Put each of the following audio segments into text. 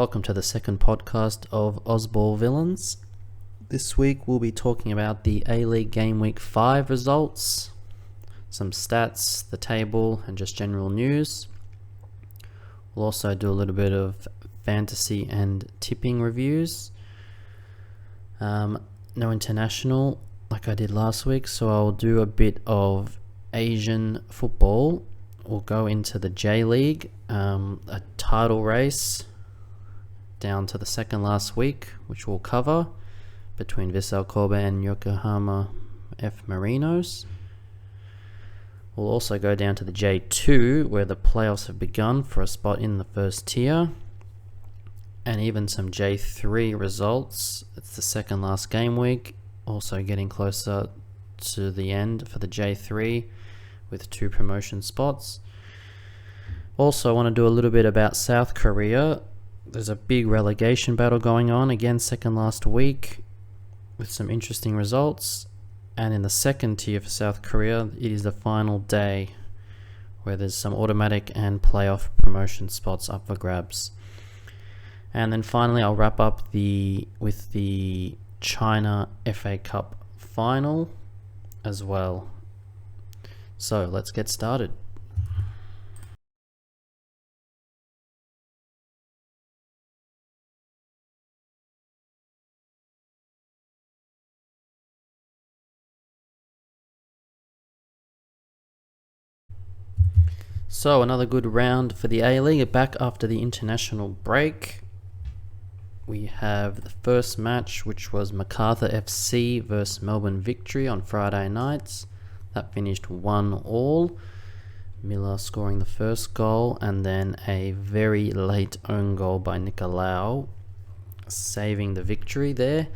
Welcome to the second podcast of Ozball Villains. This week we'll be talking about the A-League Game Week 5 results, some stats, the table, and just general news. We'll also do a little bit of fantasy and tipping reviews. No international like I did last week, so I'll do a bit of Asian football. We'll go into the J-League, a title race down to the second last week, which we'll cover between Vissel Kobe and Yokohama F. Marinos. We'll also go down to the J2, where the playoffs have begun for a spot in the first tier, and even some J3 results. It's the second last game week, also getting closer to the end for the J3 with 2 promotion spots. Also, I want to do a little bit about South Korea. There's a big relegation battle going on, again second last week, with some interesting results. And in the second tier for South Korea, it is the final day where there's some automatic and playoff promotion spots up for grabs. And then finally I'll wrap up with the China FA Cup final as well. So let's get started. So another good round for the A-League, back after the international break. We have the first match, which was MacArthur FC versus Melbourne Victory on Friday nights. That finished 1-1. Miller scoring the first goal, and then a very late own goal by Nicolau, saving the victory there.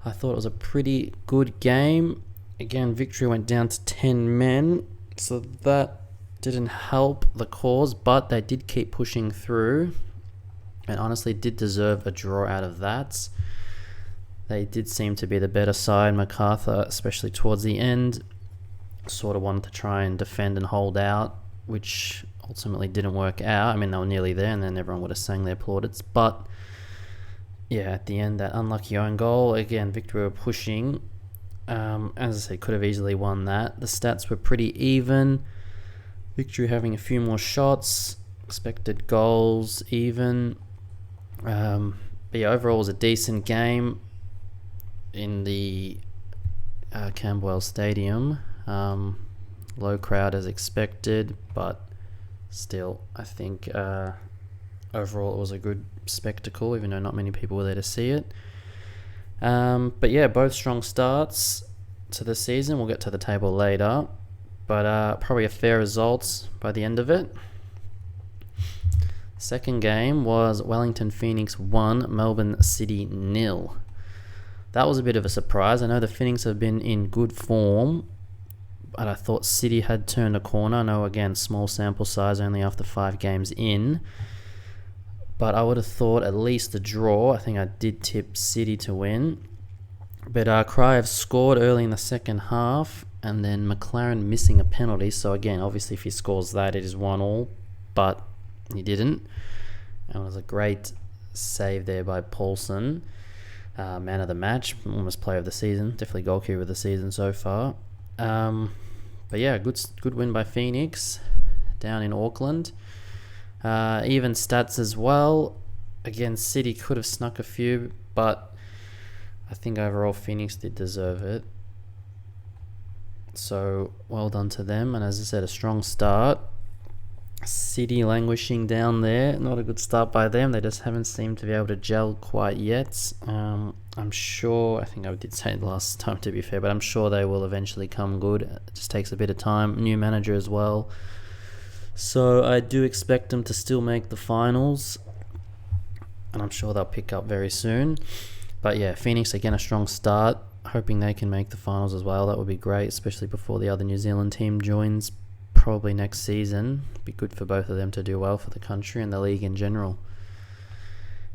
I thought it was a pretty good game. Again, Victory went down to 10 men, so that didn't help the cause, but they did keep pushing through and honestly did deserve a draw out of that. They did seem to be the better side. MacArthur, especially towards the end, sort of wanted to try and defend and hold out, which ultimately didn't work out. I mean, they were nearly there and then everyone would have sang their plaudits, but yeah, at the end, that unlucky own goal. Again, Victory were pushing. As I said, could have easily won that. The stats were pretty even. Victory having a few more shots, expected goals even. But yeah, overall it was a decent game in the Camberwell Stadium. Low crowd as expected, but still, I think overall it was a good spectacle, even though not many people were there to see it. But yeah, both strong starts to the season. We'll get to the table later, but probably a fair result by the end of it. Second game was Wellington Phoenix 1, Melbourne City 0. That was a bit of a surprise. I know the Phoenix have been in good form, but I thought City had turned a corner. I know, again, small sample size, only after 5 games in, but I would have thought at least a draw. I think I did tip City to win, but Kraev scored early in the second half, and then McLaren missing a penalty. So again, obviously if he scores that, it is 1-1, but he didn't. And it was a great save there by Paulson, man of the match, almost player of the season, definitely goalkeeper of the season so far. But yeah, good win by Phoenix down in Auckland. Even stats as well. Again, City could have snuck a few, but I think overall Phoenix did deserve it. So well done to them, and as I said, a strong start. City languishing down there, not a good start by them. They just haven't seemed to be able to gel quite yet. I'm sure, I think I did say it last time to be fair, but I'm sure they will eventually come good. It just takes a bit of time. New manager as well. So I do expect them to still make the finals, and I'm sure they'll pick up very soon. But yeah, Phoenix again, a strong start. Hoping they can make the finals as well. That would be great, especially before the other New Zealand team joins probably next season. Be good for both of them to do well for the country and the league in general.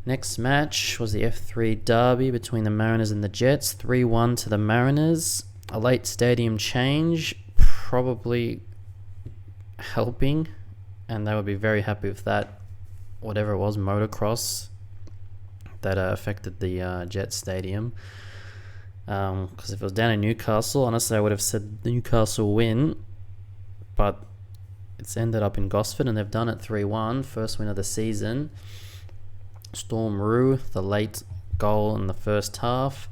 Next match was the F3 derby between the Mariners and the Jets. 3-1 to the Mariners. A late stadium change, probably helping, and they would be very happy with that. whatever it was, motocross, that affected the Jet Stadium. Because if it was down in Newcastle, honestly, I would have said Newcastle win, but it's ended up in Gosford, and they've done it 3-1, first win of the season. Storm Rue, the late goal in the first half.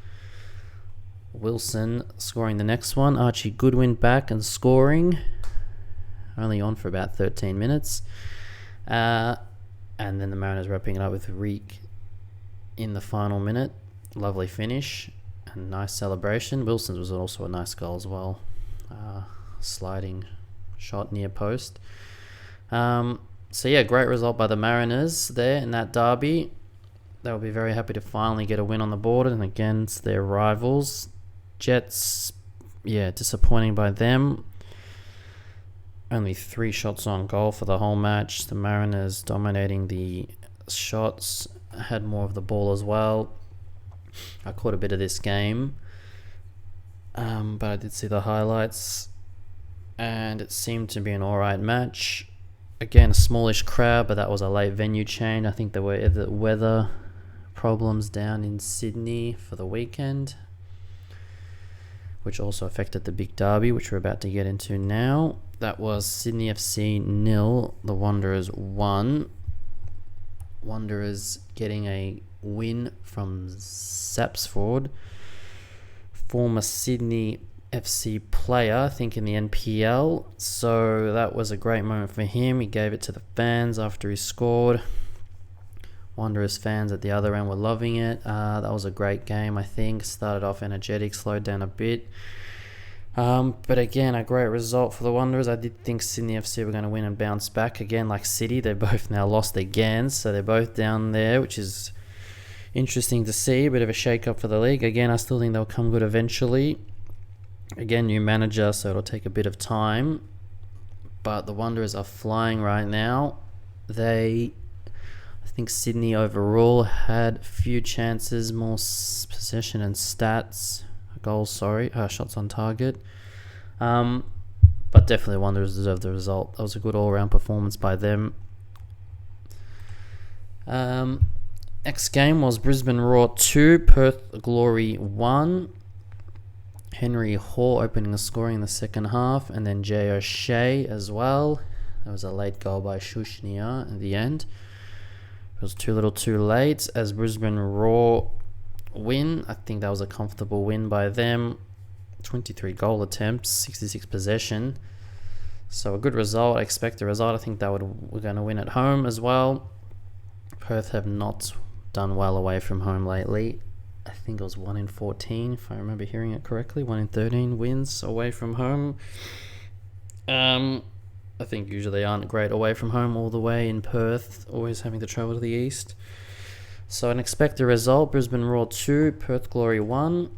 Wilson scoring the next one. Archie Goodwin back and scoring. Only on for about 13 minutes. And then the Mariners wrapping it up with Reek in the final minute. Lovely finish and nice celebration. Wilson's was also a nice goal as well. Sliding shot near post. So yeah, great result by the Mariners there in that derby. They'll be very happy to finally get a win on the board and against their rivals. Jets, yeah, disappointing by them. Only 3 shots on goal for the whole match. The Mariners dominating the shots, had more of the ball as well. I caught a bit of this game, but I did see the highlights, and it seemed to be an alright match. Again, a smallish crowd, but that was a late venue change. I think there were the weather problems down in Sydney for the weekend, which also affected the big derby, which we're about to get into now. That was Sydney FC 0, the Wanderers 1. Wanderers getting a win from Sapsford, former Sydney FC player, I think in the NPL. So that was a great moment for him. He gave it to the fans after he scored. Wanderers fans at the other end were loving it. That was a great game, I think. Started off energetic, slowed down a bit. But again, a great result for the Wanderers. I did think Sydney FC were going to win and bounce back again like City. They both now lost again, so they're both down there, which is interesting to see. A bit of a shake-up for the league. Again, I still think they'll come good eventually. Again, new manager, so it'll take a bit of time. But the Wanderers are flying right now. I think Sydney overall had few chances, more possession and stats. Shots on target. But definitely Wanderers deserve the result. That was a good all-round performance by them. Next game was Brisbane Roar 2, Perth Glory 1. Henry Hall opening the scoring in the second half, and then Jay O'Shea as well. That was a late goal by Shushnia at the end. It was too little too late as Brisbane Roar win. I think that was a comfortable win by them. 23 goal attempts, 66 possession. So a good result. I expect a result. I think we're going to win at home as well. Perth have not done well away from home lately. I think it was 1 in 14, if I remember hearing it correctly. 1 in 13 wins away from home. I think usually they aren't great away from home all the way in Perth, always having to travel to the east. So an expected result, Brisbane Roar 2, Perth Glory 1.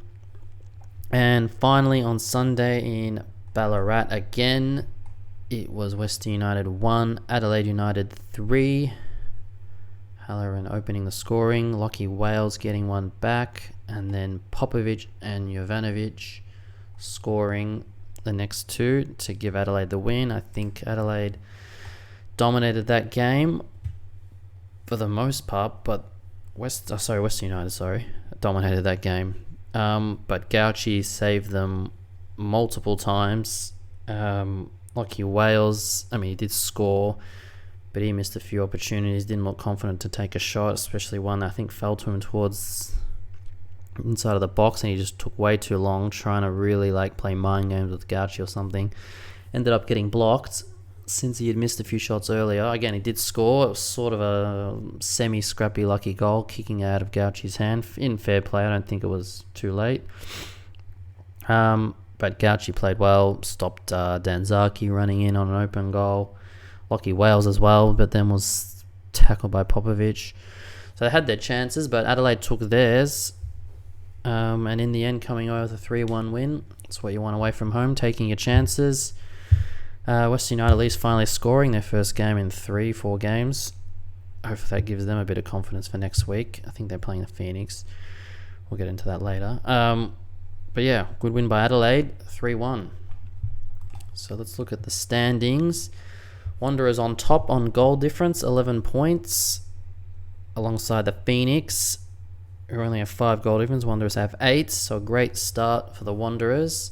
And finally on Sunday in Ballarat again, it was Western United 1, Adelaide United 3. Halloran opening the scoring, Lockie Wales getting one back, and then Popovic and Jovanovic scoring the next 2 to give Adelaide the win. I think Adelaide dominated that game for the most part, but Western United dominated that game. But Gauchi saved them multiple times. Lockie Wales, he did score, but he missed a few opportunities, didn't look confident to take a shot, especially one that I think fell to him towards inside of the box, and he just took way too long trying to really play mind games with Gauchi or something. Ended up getting blocked since he had missed a few shots earlier. Again, he did score. It was sort of a semi-scrappy lucky goal, kicking out of Gauchi's hand. In fair play, I don't think it was too late. But Gauchi played well, stopped Danzaki running in on an open goal. Lockie Wales as well, but then was tackled by Popovic. So they had their chances, but Adelaide took theirs. And in the end, coming away with a 3-1 win. That's what you want away from home, taking your chances. Western United at least finally scoring their first game in 3-4 games. Hopefully that gives them a bit of confidence for next week. I think they're playing the Phoenix. We'll get into that later. But yeah, good win by Adelaide, 3-1. So let's look at the standings. Wanderers on top on goal difference, 11 points, alongside the Phoenix, who only have 5 goal difference. Wanderers have 8, so a great start for the Wanderers.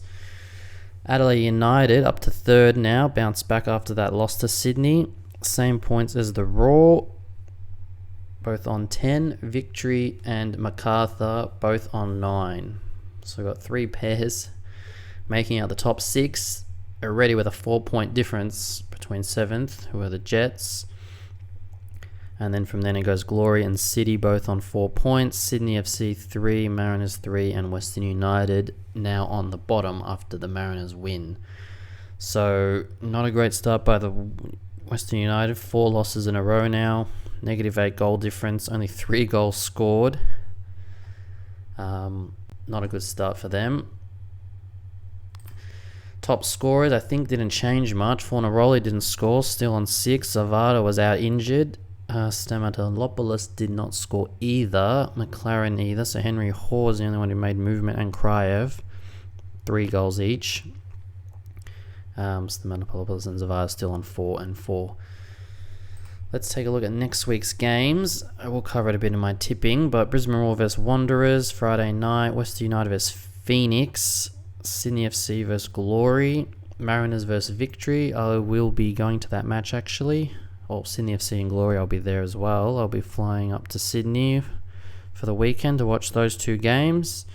Adelaide United up to 3rd now, bounced back after that loss to Sydney. Same points as the Raw, both on 10. Victory and MacArthur both on 9. So we've got 3 pairs making out the top 6, already with a 4-point difference between 7th, who are the Jets. And then from then it goes Glory and City, both on 4 points. Sydney FC 3, Mariners 3, and Western United now on the bottom after the Mariners win. So not a great start by the Western United. 4 losses in a row now. -8 goal difference. Only 3 goals scored. Not a good start for them. Top scorers, I think, didn't change much. Fornaroli didn't score, still on 6. Zavada was out injured. Stamatolopoulos did not score either. McLaren either. So Henry Hoare is the only one who made movement, and Kryev. 3 goals each. Stamatolopoulos and Zavada still on 4 and 4. Let's take a look at next week's games. I will cover it a bit in my tipping, but Brisbane Roar vs Wanderers, Friday night. Western United vs Phoenix. Sydney FC vs Glory. Mariners vs Victory. I will be going to that match actually. Sydney FC and Glory, I'll be there as well. I'll be flying up to Sydney for the weekend to watch those 2 games.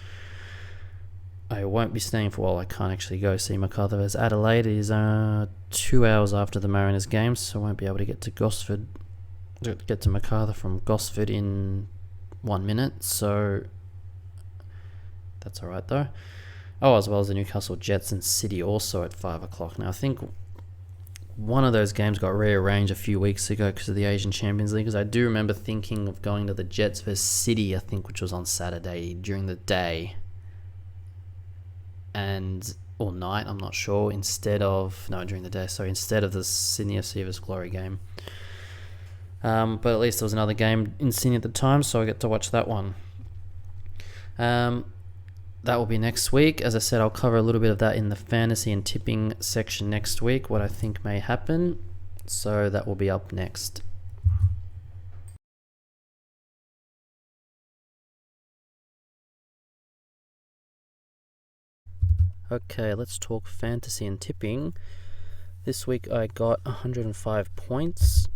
I won't be staying for, I can't actually go see MacArthur vs Adelaide. It is 2 hours after the Mariners game, so I won't be able to get to MacArthur from Gosford in 1 minute, so that's alright though. As well as the Newcastle Jets and City also at 5 o'clock. Now I think one of those games got rearranged a few weeks ago because of the Asian Champions League, because I do remember thinking of going to the Jets vs City, I think, which was on Saturday during the day or night, I'm not sure, during the day, instead of the Sydney FC vs Glory game. But at least there was another game in Sydney at the time, so I get to watch that one. That will be next week. As I said, I'll cover a little bit of that in the fantasy and tipping section next week, what I think may happen. So that will be up next. Okay, let's talk fantasy and tipping. This week I got 105 points,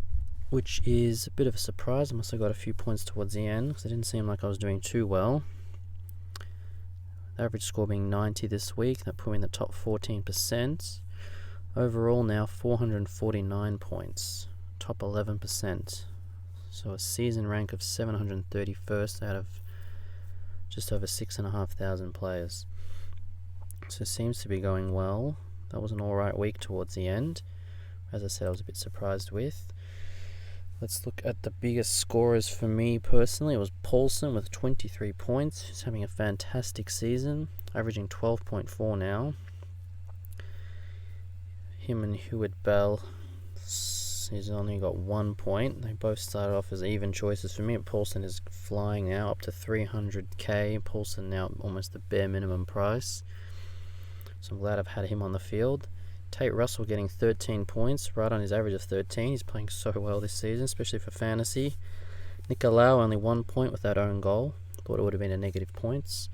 which is a bit of a surprise. I must have got a few points towards the end because it didn't seem like I was doing too well. The average score being 90 this week. That put me in the top 14%. Overall now 449 points. Top 11%. So a season rank of 731st out of just over 6,500 players. So it seems to be going well. That was an alright week towards the end. As I said, I was a bit surprised with. Let's look at the biggest scorers for me personally. It was Paulson with 23 points. He's having a fantastic season, averaging 12.4 now. Him and Hewitt Bell, he's only got 1 point. They both started off as even choices for me. Paulson is flying now up to 300k. Paulson now almost the bare minimum price. So I'm glad I've had him on the field. Tate Russell getting 13 points, right on his average of 13. He's playing so well this season, especially for fantasy. Nicolau only 1 point with that own goal. Thought it would have been a negative points.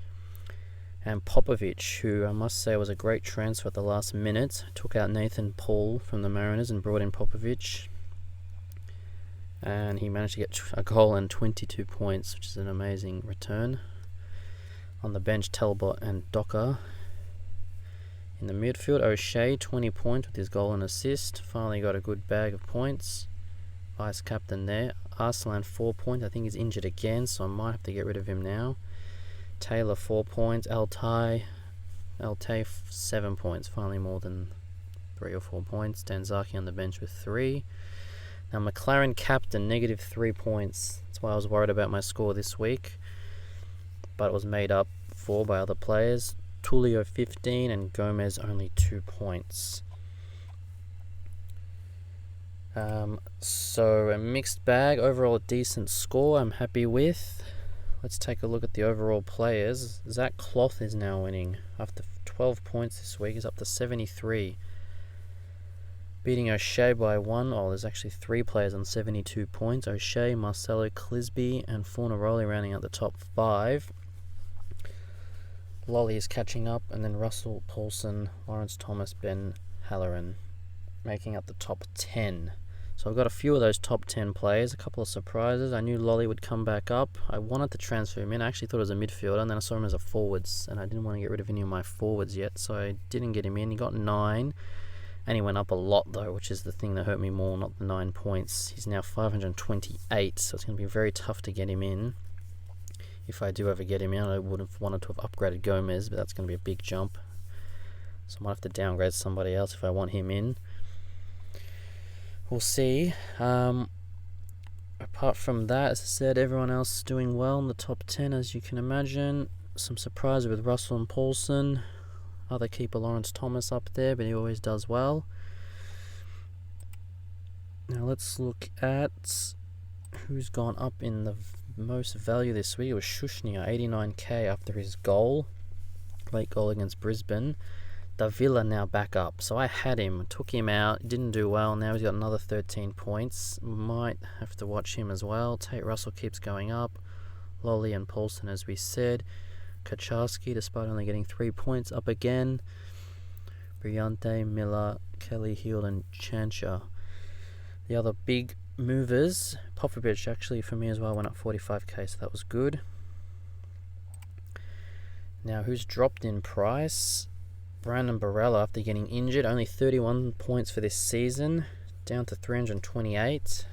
And Popovic, who I must say was a great transfer at the last minute. Took out Nathan Paul from the Mariners and brought in Popovic. And he managed to get a goal and 22 points, which is an amazing return. On the bench, Talbot and Docker. In the midfield, O'Shea, 20 points with his goal and assist. Finally got a good bag of points. Vice captain there. Arslan, 4 points. I think he's injured again, so I might have to get rid of him now. Taylor, 4 points. Altay, 7 points. Finally more than 3 or 4 points. Danzaki on the bench with 3. Now McLaren captain, -3 points. That's why I was worried about my score this week. But it was made up for by other players. Tulio 15 and Gomez only 2 points. So a mixed bag. Overall a decent score I'm happy with. Let's take a look at the overall players. Zach Cloth is now winning. After 12 points this week, he's up to 73. beating O'Shea by 1. Oh, there's actually 3 players on 72 points. O'Shea, Marcelo, Clisby and Fornaroli rounding out the top 5. Lolly is catching up, and then Russell, Paulson, Lawrence Thomas, Ben Halloran making up the top 10. So I've got a few of those top 10 players, a couple of surprises. I knew Lolly would come back up. I wanted to transfer him in. I actually thought it was a midfielder, and then I saw him as a forwards, and I didn't want to get rid of any of my forwards yet, so I didn't get him in. He got 9, and he went up a lot though, which is the thing that hurt me more, not the 9 points. He's now 528, so it's going to be very tough to get him in. If I do ever get him in, I would have wanted to have upgraded Gomez, but that's going to be a big jump. So I might have to downgrade somebody else if I want him in. We'll see. Apart from that, as I said, everyone else is doing well in the top 10, as you can imagine. Some surprises with Russell and Paulson. Other keeper Lawrence Thomas up there, but he always does well. Now let's look at who's gone up in the most value this week. It was Shushnia, 89k after his goal. Late goal against Brisbane. Davila now back up. So I had him, took him out, didn't do well. Now he's got another 13 points. Might have to watch him as well. Tate Russell keeps going up. Lolly and Paulson, as we said. Kaczarski, despite only getting 3 points, up again. Briante, Miller, Kelly, Heald and Chancha. The other big movers, Popovich actually for me as well went up 45k, so that was good. Now who's dropped in price? Brandon Barella, after getting injured, only 31 points for this season, down to 328.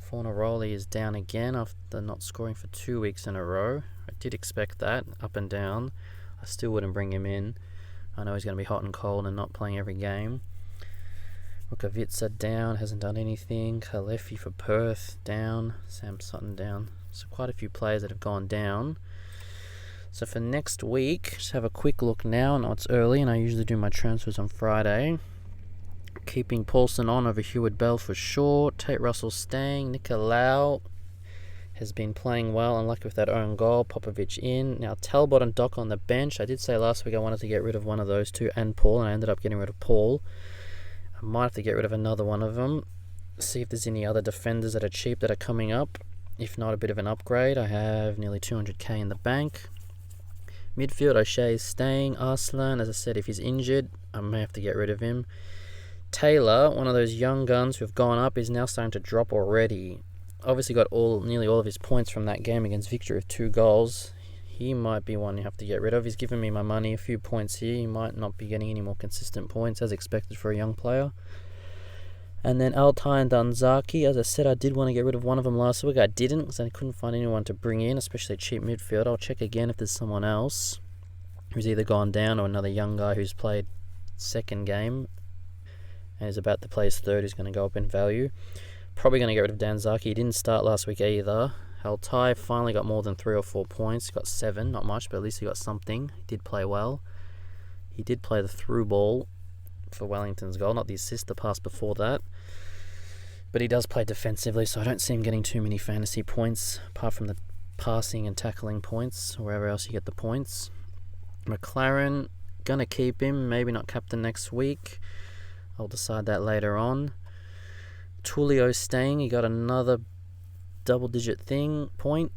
Fornaroli is down again after not scoring for 2 weeks in a row. I did expect that, up and down. I still wouldn't bring him in. I know he's going to be hot and cold and not playing every game. Rukavica down, hasn't done anything. Kalefi for Perth, down. Sam Sutton down. So quite a few players that have gone down. So for next week, just have a quick look now. I know it's early and I usually do my transfers on Friday. Keeping Paulson on over Heward Bell for sure. Tate Russell staying. Nicolau has been playing well, unlucky with that own goal. Popovich in. Now Talbot and Doc on the bench. I did say last week I wanted to get rid of one of those two and Paul, and I ended up getting rid of Paul. I might have to get rid of another one of them. See if there's any other defenders that are cheap that are coming up. If not, a bit of an upgrade. I have nearly 200k in the bank. Midfield, O'Shea is staying. Arslan, as I said, if he's injured, I may have to get rid of him. Taylor, one of those young guns who have gone up, is now starting to drop already. Obviously got nearly all of his points from that game against Victory with 2 goals. He might be one you have to get rid of. He's given me my money, a few points here. He might not be getting any more consistent points as expected for a young player. And then Altai and Danzaki. As I said, I did want to get rid of one of them last week. I didn't because I couldn't find anyone to bring in, especially a cheap midfield. I'll check again if there's someone else who's either gone down or another young guy who's played second game and is about to play his third who's going to go up in value. Probably going to get rid of Danzaki. He didn't start last week either. Altai finally got more than 3 or 4 points. He got 7, not much, but at least he got something. He did play well. He did play the through ball for Wellington's goal, not the assist, the pass before that. But he does play defensively, so I don't see him getting too many fantasy points, apart from the passing and tackling points, or wherever else you get the points. McLaren, gonna keep him, maybe not captain next week. I'll decide that later on. Tulio staying, he got another double-digit point.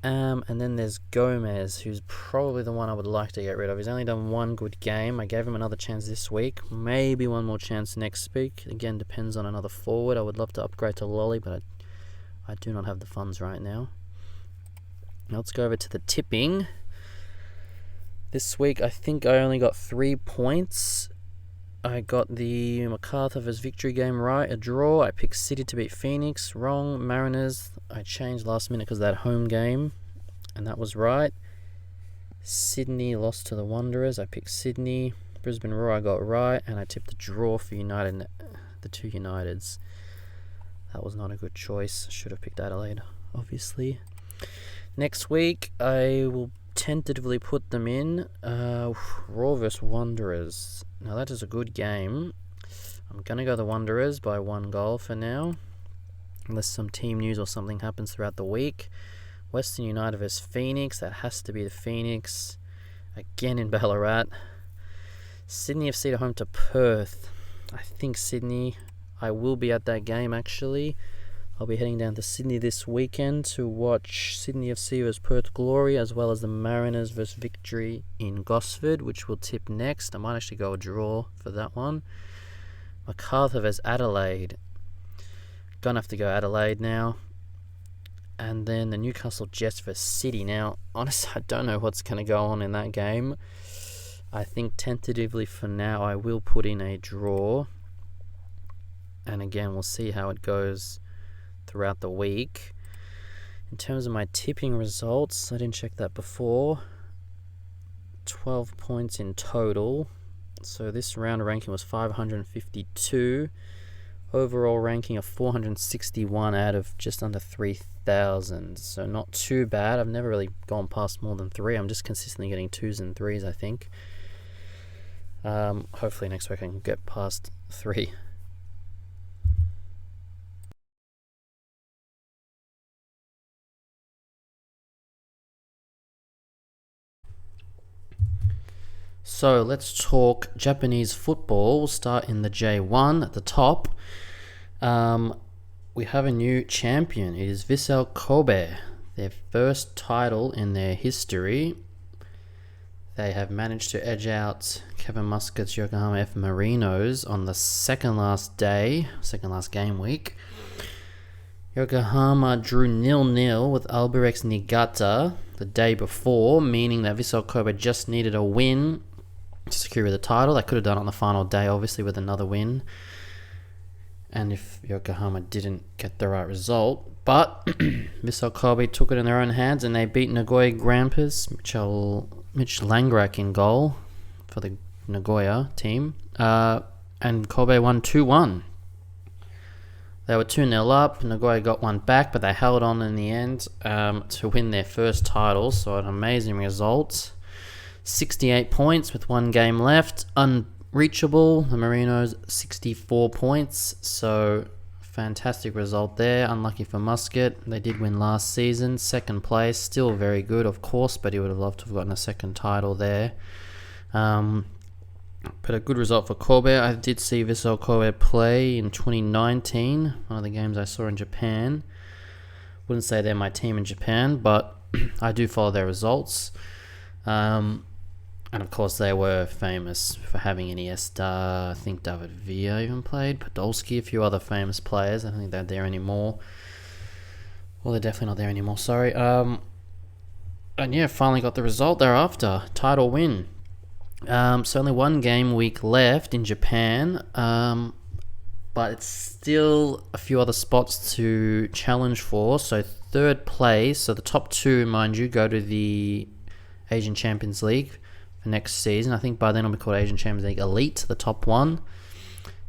And then there's Gomez, who's probably the one I would like to get rid of. He's only done 1 good game. I gave him another chance this week. Maybe one more chance next week. Again, depends on another forward. I would love to upgrade to Lolly, but I do not have the funds right now. Now let's go over to the tipping. This week, I think I only got 3 points. I got the MacArthur vs Victory game right, a draw. I picked City to beat Phoenix, wrong. Mariners, I changed last minute because of that home game, and that was right. Sydney lost to the Wanderers, I picked Sydney. Brisbane Roar I got right, and I tipped the draw for United, the 2 Uniteds. That was not a good choice. Should have picked Adelaide, obviously. Next week, I will tentatively put them in. Roar vs Wanderers. Now that is a good game. I'm going to go the Wanderers by 1 goal for now, unless some team news or something happens throughout the week. Western United vs Phoenix. That has to be the Phoenix. Again in Ballarat. Sydney FC at home to Perth. I think Sydney. I will be at that game actually. I'll be heading down to Sydney this weekend to watch Sydney FC vs Perth Glory, as well as the Mariners vs Victory in Gosford, which will tip next. I might actually go a draw for that one. Macarthur vs Adelaide. Gonna have to go Adelaide now. And then the Newcastle Jets vs City. Now, honestly, I don't know what's going to go on in that game. I think tentatively for now I will put in a draw. And again, we'll see how it goes throughout the week. In terms of my tipping results, I didn't check that before. 12 points in total. So this round ranking was 552. Overall ranking of 461 out of just under 3,000. So not too bad. I've never really gone past more than 3. I'm just consistently getting 2s and 3s, I think. Hopefully next week I can get past 3. So let's talk Japanese football. We'll start in the J1 at the top. We have a new champion. It is Vissel Kobe, their first title in their history. They have managed to edge out Kevin Muscat's Yokohama F Marinos on the second last game week. Yokohama drew 0-0 with Albirex Niigata the day before, meaning that Vissel Kobe just needed a win to secure the title. They could have done it on the final day, obviously, with another win. And if Yokohama didn't get the right result. But Vissel Kobe took it in their own hands and they beat Nagoya Grampus, Mitch Langrak in goal for the Nagoya team. And Kobe won 2-1. They were 2-0 up. Nagoya got one back, but they held on in the end to win their first title. So an amazing result. 68 points with one game left. Unreachable. The Marinos 64 points. So fantastic result there. Unlucky for Muscat. They did win last season. Second place. Still very good, of course, but he would have loved to have gotten a second title there. But a good result for Kobe. I did see Vissel Kobe play in 2019. One of the games I saw in Japan. Wouldn't say they're my team in Japan, but I do follow their results. And of course they were famous for having Iniesta. I think David Villa even played. Podolski, a few other famous players. I don't think they're there anymore. Well, they're definitely not there anymore, sorry. And yeah, finally got the result thereafter. Title win. So only one game week left in Japan, but it's still a few other spots to challenge for. So third place, so the top two, mind you, go to the Asian Champions League for next season. I think by then it'll be called Asian Champions League Elite, the top one.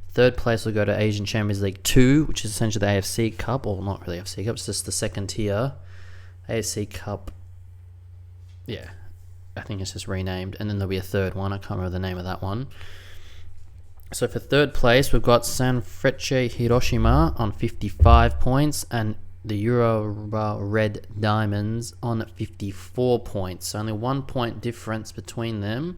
Third place will go to Asian Champions League 2, which is essentially the AFC Cup, or not really AFC Cup, it's just the second tier. AFC Cup, yeah. I think it's just renamed, and then there'll be a third one. I can't remember the name of that one. So for third place, we've got Sanfrecce Hiroshima on 55 points, and the Euro Red Diamonds on 54 points. So only 1 point difference between them.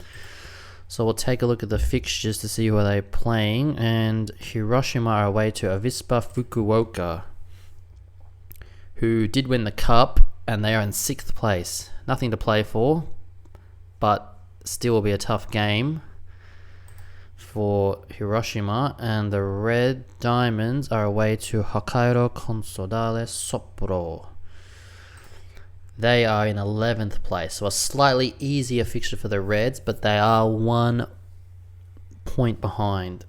So we'll take a look at the fixtures to see who they're playing, and Hiroshima are away to Avispa Fukuoka, who did win the cup, and they are in 6th place. Nothing to play for, but still will be a tough game for Hiroshima. And the Red Diamonds are away to Hokkaido Consodale Sapporo. They are in 11th place, so a slightly easier fixture for the Reds, but they are 1 point behind.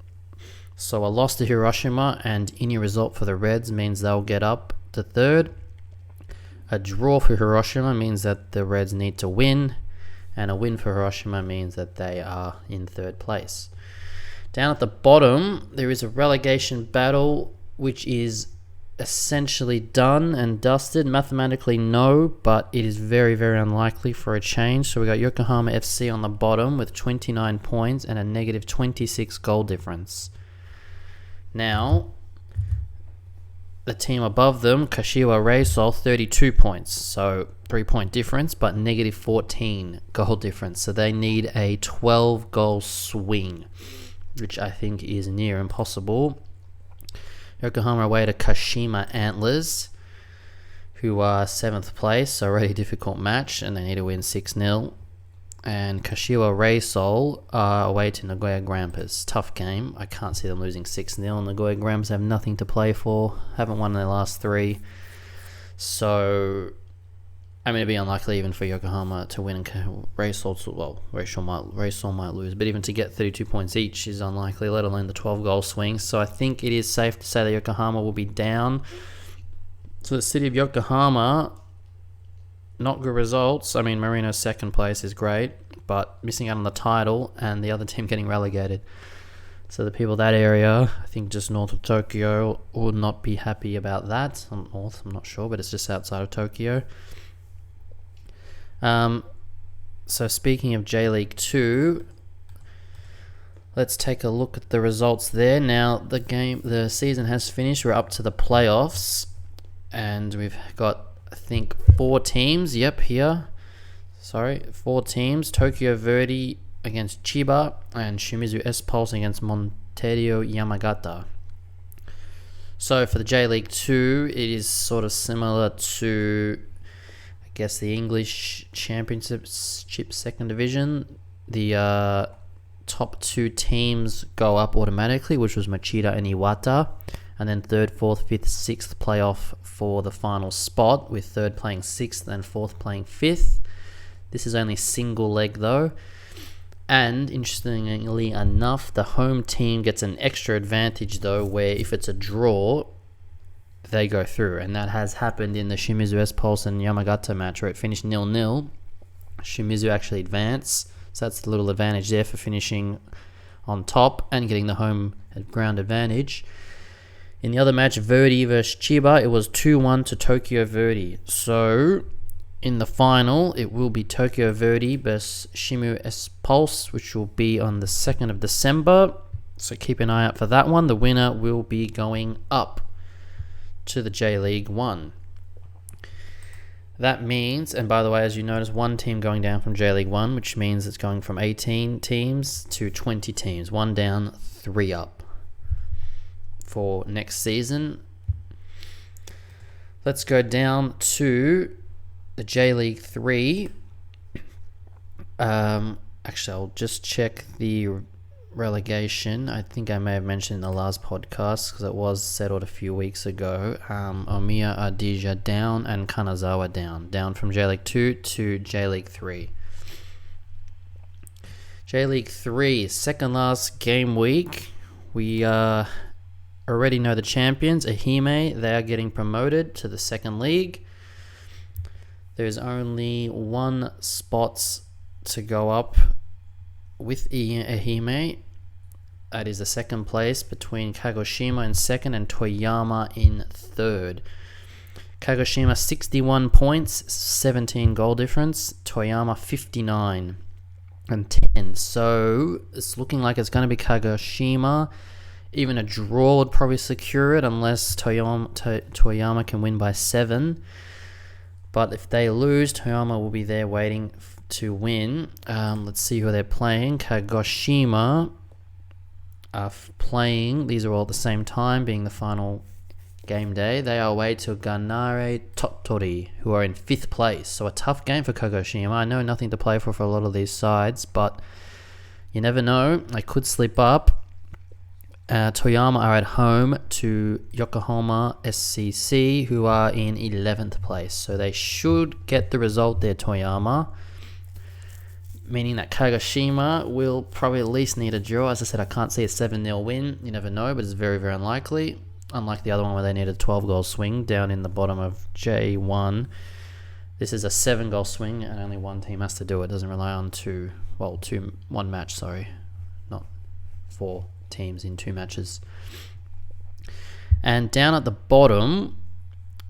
So a loss to Hiroshima and any result for the Reds means they'll get up to third. A draw for Hiroshima means that the Reds need to win, and a win for Hiroshima means that they are in third place. Down at the bottom, there is a relegation battle, which is essentially done and dusted. Mathematically, no, but it is very, very unlikely for a change. So we got Yokohama FC on the bottom with 29 points and a negative 26 goal difference. Now, the team above them, Kashiwa Reysol, 32 points. So 3-point difference, but negative 14 goal difference. So they need a 12-goal swing which I think is near impossible. Yokohama away to Kashima Antlers, who are 7th place, so already a difficult match, and they need to win 6-0. And Kashiwa Reysol are away to Nagoya Grampus. Tough game. I can't see them losing 6-0. Nagoya Grampus have nothing to play for. Haven't won their last 3. So, I mean, it'd be unlikely even for Yokohama to win. Reysol might lose. But even to get 32 points each is unlikely, let alone the 12-goal swing. So I think it is safe to say that Yokohama will be down. So the city of Yokohama, not good results. I mean, Marino's 2nd place is great, but missing out on the title and the other team getting relegated. So the people of that area, I think just north of Tokyo, would not be happy about that. North, I'm not sure, but it's just outside of Tokyo. So speaking of J-League 2, let's take a look at the results there. Now, the season has finished. We're up to the playoffs, and we've got, I think, 4 teams. Yep, here. 4 teams. Tokyo Verdy against Chiba, and Shimizu S-Pulse against Monterio Yamagata. So for the J-League 2, it is sort of similar to, I guess, the English Championship 2nd Division. The top 2 teams go up automatically, which was Machida and Iwata. And then 3rd, 4th, 5th, 6th playoff for the final spot, with 3rd playing 6th and 4th playing 5th. This is only single leg though. And interestingly enough, the home team gets an extra advantage though, where if it's a draw, they go through. And that has happened in the Shimizu S-Pulse and Yamagata match, where it finished 0-0. Shimizu actually advanced, so that's a little advantage there for finishing on top and getting the home ground advantage. In the other match, Verdy versus Chiba, it was 2-1 to Tokyo Verdy. So in the final, it will be Tokyo Verdy versus Shimizu S-Pulse, which will be on the 2nd of December. So keep an eye out for that one. The winner will be going up to the J-League 1. That means, and by the way, as you notice, 1 team going down from J-League 1, which means it's going from 18 teams to 20 teams. 1 down, 3 up for next season. Let's go down to the J-League 3. Actually, I'll just check the relegation. I think I may have mentioned in the last podcast, because it was settled a few weeks ago. Omiya Ardija down and Kanazawa down from J-League 2 to J-League 3. J-League 3, second last game week. We already know the champions, Ehime. They are getting promoted to the 2nd league. There's only 1 spot to go up with Ehime. That is the 2nd place between Kagoshima in 2nd and Toyama in 3rd. Kagoshima 61 points, 17 goal difference. Toyama 59 and 10. So it's looking like it's going to be Kagoshima. Even a draw would probably secure it, unless Toyama can win by 7. But if they lose, Toyama will be there waiting to win. Let's see who they're playing. Kagoshima are playing, these are all at the same time, being the final game day. They are away to Ganare Tottori, who are in 5th place. So a tough game for Kagoshima. I know nothing to play for a lot of these sides, but you never know. They could slip up. Toyama are at home to Yokohama SCC, who are in 11th place. So they should get the result there, Toyama. Meaning that Kagoshima will probably at least need a draw. As I said, I can't see a 7-0 win. You never know, but it's very, very unlikely. Unlike the other one where they needed a 12-goal swing down in the bottom of J1. This is a 7-goal swing, and only 1 team has to do it. It doesn't rely on one match, not 4 teams in 2 matches. And down at the bottom,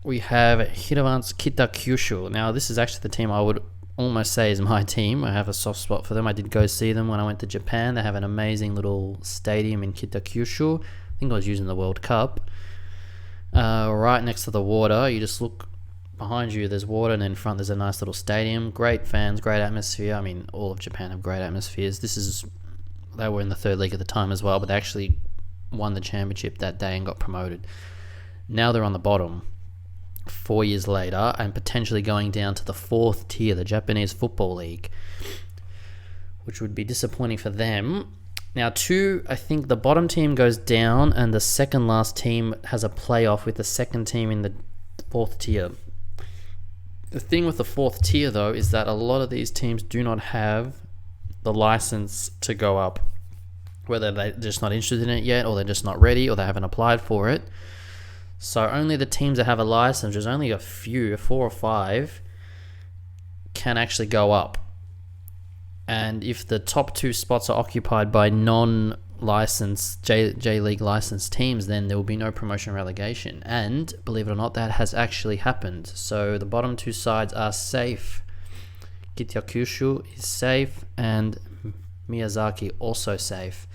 we have Hiravans Kitakyushu. Now, this is actually the team I would almost say is my team. I have a soft spot for them. I did go see them when I went to Japan. They have an amazing little stadium in Kitakyushu. I think I was using the World Cup. Right next to the water. You just look behind you, there's water, and in front there's a nice little stadium. Great fans, great atmosphere. I mean, all of Japan have great atmospheres. This is They were in the third league at the time as well, but they actually won the championship that day and got promoted. Now they're on the bottom 4 years later and potentially going down to the fourth tier, the Japanese Football League, which would be disappointing for them. Now, I think the bottom team goes down and the second last team has a playoff with the second team in the fourth tier. The thing with the fourth tier, though, is that a lot of these teams do not have the license to go up. Whether they're just not interested in it yet, or they're just not ready, or they haven't applied for it. So only the teams that have a license, there's only a few, 4 or 5, can actually go up. And if the top 2 spots are occupied by non-licensed J-League licensed teams, then there will be no promotion relegation. And believe it or not, that has actually happened. So the bottom 2 sides are safe. Kitakyushu is safe and Miyazaki also safe.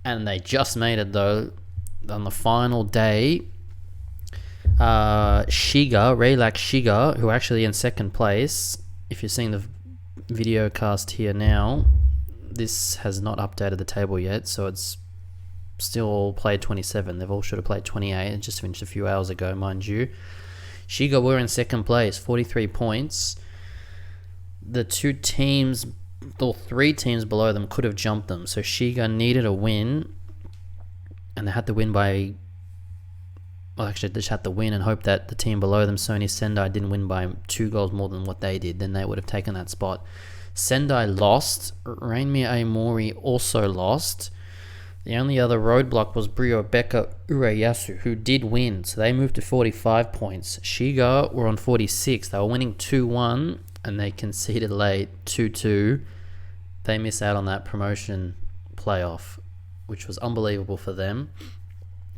And they just made it though on the final day. Reilac Shiga, who are actually in second place. If you're seeing the Videocast here now, this has not updated the table yet, so it's still all played 27. They've all should have played 28. It just finished a few hours ago, mind you. Shiga were in second place, 43 points. The 3 teams below them could have jumped them, so Shiga needed a win, and they had to win by... Well, actually, they just had to win and hope that the team below them, Sony Sendai, didn't win by 2 goals more than what they did. Then they would have taken that spot. Sendai lost. Rainmir Aomori also lost. The only other roadblock was Briobeka Urayasu, who did win. So they moved to 45 points. Shiga were on 46. They were winning 2-1, and they conceded late 2-2. They miss out on that promotion playoff, which was unbelievable for them.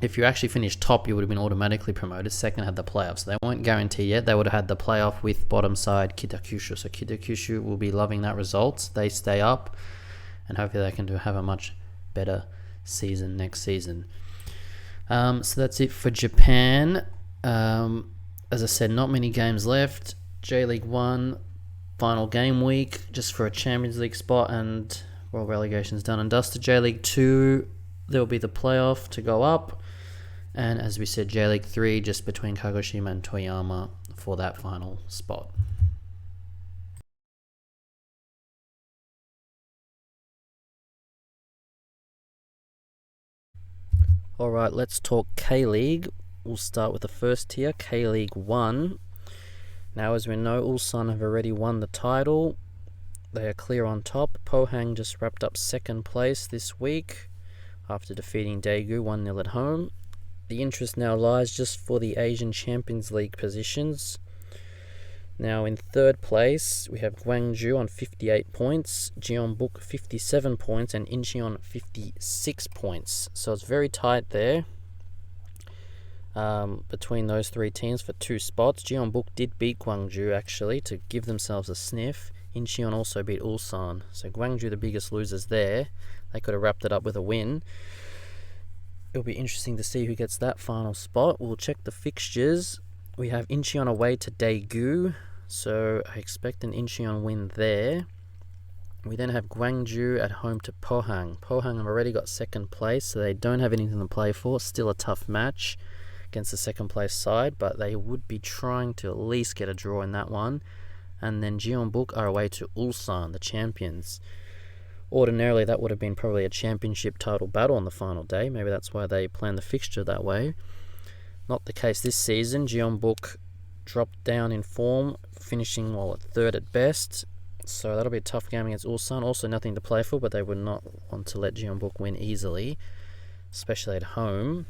If you actually finished top, you would have been automatically promoted. Second had the playoffs. So they weren't guaranteed yet. They would have had the playoff with bottom side Kitakyushu. So Kitakyushu will be loving that result. They stay up, and hopefully they can have a much better season next season. So that's it for Japan. As I said, not many games left. J-League 1, final game week, just for a Champions League spot, and well, relegation's done and dusted. J-League 2, there will be the playoff to go up. And as we said, J-League 3, just between Kagoshima and Toyama for that final spot. Alright, let's talk K-League. We'll start with the first tier, K-League 1. Now, as we know, Ulsan have already won the title. They are clear on top. Pohang just wrapped up second place this week after defeating Daegu 1-0 at home. The interest now lies just for the Asian Champions League positions. Now in third place, we have Gwangju on 58 points, Jeonbuk 57 points, and Incheon 56 points. So it's very tight there between those 3 teams for 2 spots. Jeonbuk did beat Gwangju actually to give themselves a sniff. Incheon also beat Ulsan. So Gwangju, the biggest losers there. They could have wrapped it up with a win. It'll be interesting to see who gets that final spot. We'll check the fixtures. We have Incheon away to Daegu, so I expect an Incheon win there. We then have Gwangju at home to Pohang. Pohang have already got second place, so they don't have anything to play for. Still a tough match against the second place side, but they would be trying to at least get a draw in that one. And then Jeonbuk are away to Ulsan, the champions. Ordinarily, that would have been probably a championship title battle on the final day. Maybe that's why they planned the fixture that way. Not the case this season. Jeonbuk dropped down in form, finishing at third at best. So that'll be a tough game against Ulsan. Also nothing to play for, but they would not want to let Jeonbuk win easily, especially at home.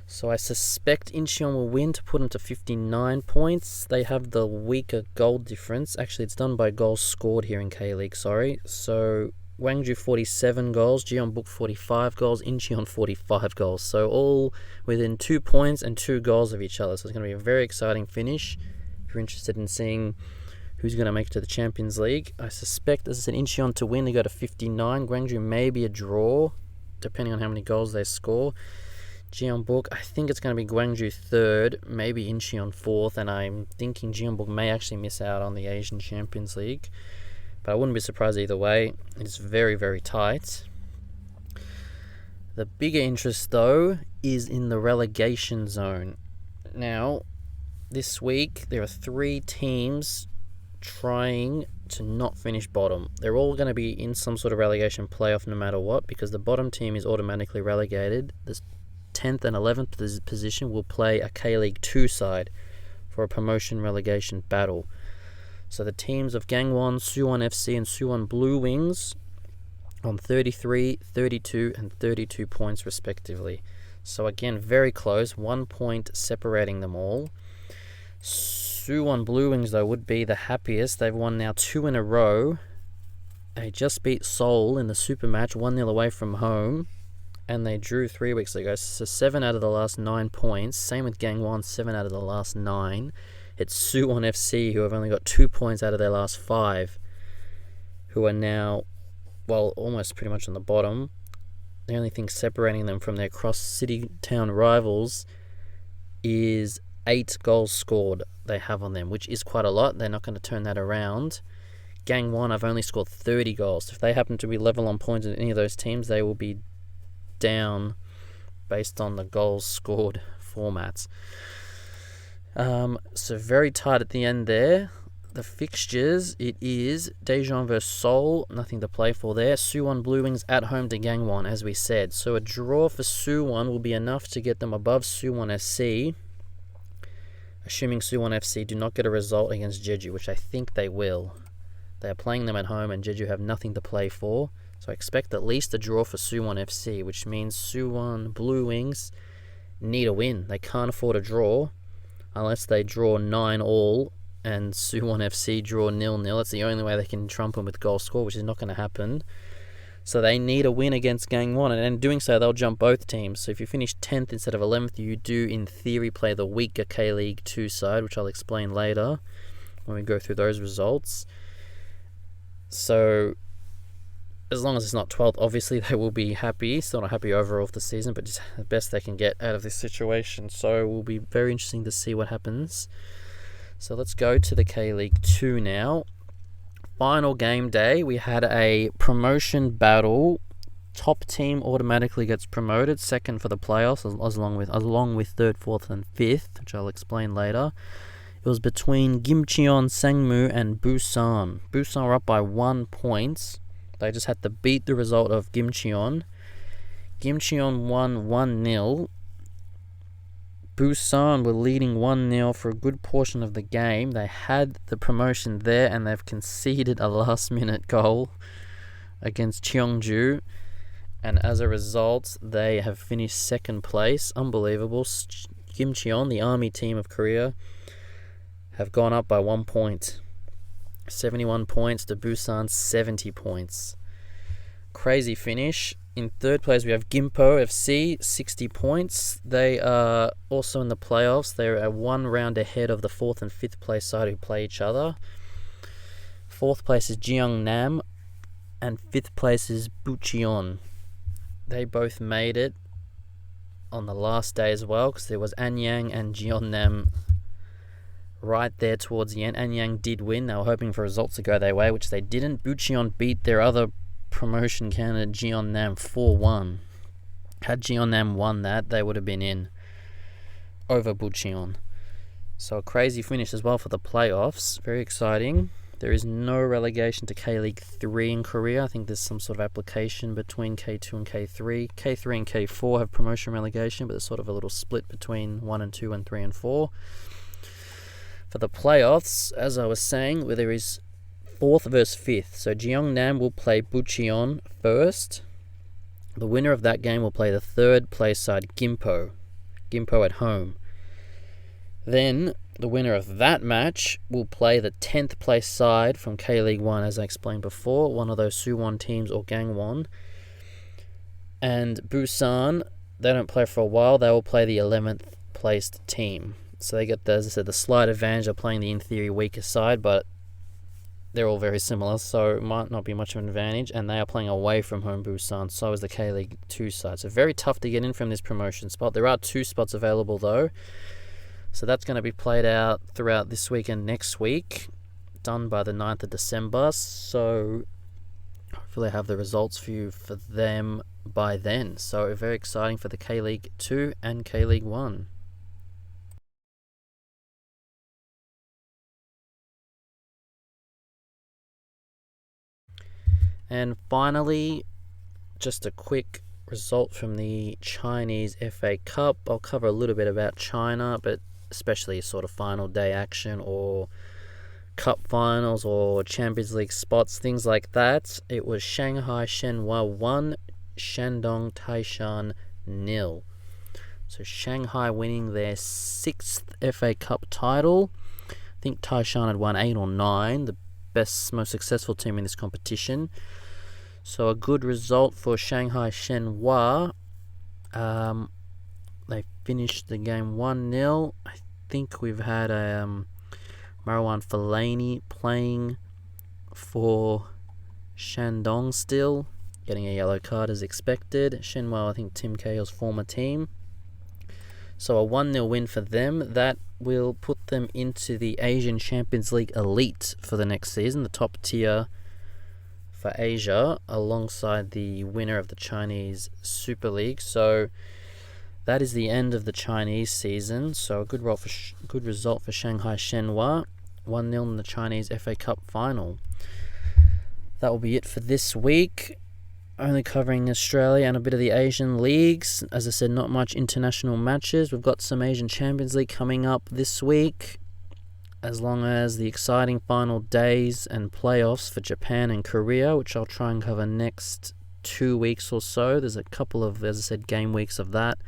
So I suspect Incheon will win to put them to 59 points. They have the weaker goal difference. Actually, it's done by goals scored here in K-League, sorry. So Gwangju 47 goals, Jeonbuk 45 goals, Incheon 45 goals. So all within 2 points and 2 goals of each other. So it's going to be a very exciting finish. If you're interested in seeing who's going to make it to the Champions League, I suspect, as I said, Incheon to win, they go to 59. Gwangju may be a draw, depending on how many goals they score. Jeonbuk, I think it's going to be Gwangju third, maybe Incheon fourth, and I'm thinking Jeonbuk may actually miss out on the Asian Champions League. But I wouldn't be surprised either way. It's very, very tight. The bigger interest, though, is in the relegation zone. Now, this week, there are 3 teams trying to not finish bottom. They're all going to be in some sort of relegation playoff no matter what, because the bottom team is automatically relegated. The 10th and 11th position will play a K-League 2 side for a promotion relegation battle. So the teams of Gangwon, Suwon FC and Suwon Blue Wings on 33, 32 and 32 points respectively. So again, very close, 1 point separating them all. Suwon Blue Wings, though, would be the happiest. They've won now 2 in a row. They just beat Seoul in the super match, 1-0 away from home, and they drew 3 weeks ago. So 7 out of the last 9 points. Same with Gangwon, 7 out of the last 9. It's Suwon FC, who have only got 2 points out of their last 5, who are now, well, almost pretty much on the bottom. The only thing separating them from their cross-city town rivals is 8 goals scored they have on them, which is quite a lot. They're not going to turn that around. Gangwon have only scored 30 goals. If they happen to be level on points in any of those teams, they will be down based on the goals scored formats. So very tight at the end there. The fixtures, it is Daejeon vs Seoul, nothing to play for there. Suwon Blue Wings at home to Gangwon, as we said. So a draw for Suwon will be enough to get them above Suwon FC, assuming Suwon FC do not get a result against Jeju, which I think they will. They are playing them at home and Jeju have nothing to play for. So I expect at least a draw for Suwon FC, which means Suwon Blue Wings need a win. They can't afford a draw unless they draw 9-all and Suwon FC draw 0-0. That's the only way they can trump them with goal score, which is not going to happen. So they need a win against Gangwon, and in doing so, they'll jump both teams. So if you finish 10th instead of 11th, you do, in theory, play the weaker K-League 2 side, which I'll explain later when we go through those results. So as long as it's not 12th, obviously they will be happy. Still not happy overall for the season, but just the best they can get out of this situation. So it will be very interesting to see what happens. So let's go to the K-League 2 now. Final game day, we had a promotion battle. Top team automatically gets promoted, second for the playoffs, along with third, fourth, and fifth, which I'll explain later. It was between Gimcheon, Sangmu, and Busan. Busan were up by 1 point. They just had to beat the result of Gimcheon. Gimcheon won 1-0. Busan were leading 1-0 for a good portion of the game. They had the promotion there, and they've conceded a last-minute goal against Cheongju. And as a result, they have finished second place. Unbelievable. Gimcheon, the army team of Korea, have gone up by 1 point. 71 points to Busan's 70 points. Crazy finish. In third place, we have Gimpo FC, 60 points. They are also in the playoffs. They're 1 round ahead of the 4th and 5th place side who play each other. 4th place is Jeongnam, and 5th place is Bucheon. They both made it on the last day as well, because there was Anyang and Jeonnam right there towards the end. Anyang did win. They were hoping for results to go their way, which they didn't. Bucheon beat their other promotion candidate Jeonnam 4-1. Had Jeonnam won that, they would have been in over Bucheon. So a crazy finish as well for the playoffs. Very exciting. There is no relegation to K-League 3 in Korea. I think there's some sort of application between K2 and K3. K3 and K4 have promotion relegation, but there's sort of a little split between 1 and 2 and 3 and 4. For the playoffs, as I was saying, where there is 4th versus 5th. So Jeongnam will play Bucheon first. The winner of that game will play the 3rd place side Gimpo at home. Then the winner of that match will play the 10th place side from K-League 1, as I explained before, one of those Suwon teams or Gangwon. And Busan, they don't play for a while. They will play the 11th placed team. So they get, as I said, the slight advantage of playing the, in theory, weaker side, but they're all very similar, so it might not be much of an advantage, and they are playing away from home Busan, so is the K-League 2 side. So very tough to get in from this promotion spot. There are 2 spots available, though, so that's going to be played out throughout this week and next week. done by the 9th of December, so hopefully I have the results for you for them by then. So very exciting for the K-League 2 and K-League 1. And finally, just a quick result from the Chinese FA Cup. I'll cover a little bit about China, but especially sort of final day action or cup finals or Champions League spots, things like that. It was Shanghai Shenhua 1, Shandong Taishan 0. So Shanghai winning their 6th FA Cup title. I think Taishan had won 8 or 9, the best, most successful team in this competition. So a good result for Shanghai Shenhua. They finished the game 1-0. I think we've had Marwan Fellaini playing for Shandong still, getting a yellow card as expected. Shenhua, I think Tim Cahill's former team. So a 1-0 win for them. That will put them into the Asian Champions League Elite for the next season, the top tier for Asia, alongside the winner of the Chinese Super League. So that is the end of the Chinese season. So a good result for Shanghai Shenhua. 1-0 in the Chinese FA Cup final. That will be it for this week. Only covering Australia and a bit of the Asian leagues. As I said, not much international matches. We've got some Asian Champions League coming up this week, as long as the exciting final days and playoffs for Japan and Korea, which I'll try and cover next 2 weeks or so. There's a couple of, as I said, game weeks of that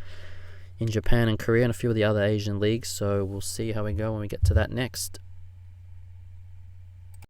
in Japan and Korea and a few of the other Asian leagues, so we'll see how we go when we get to that next.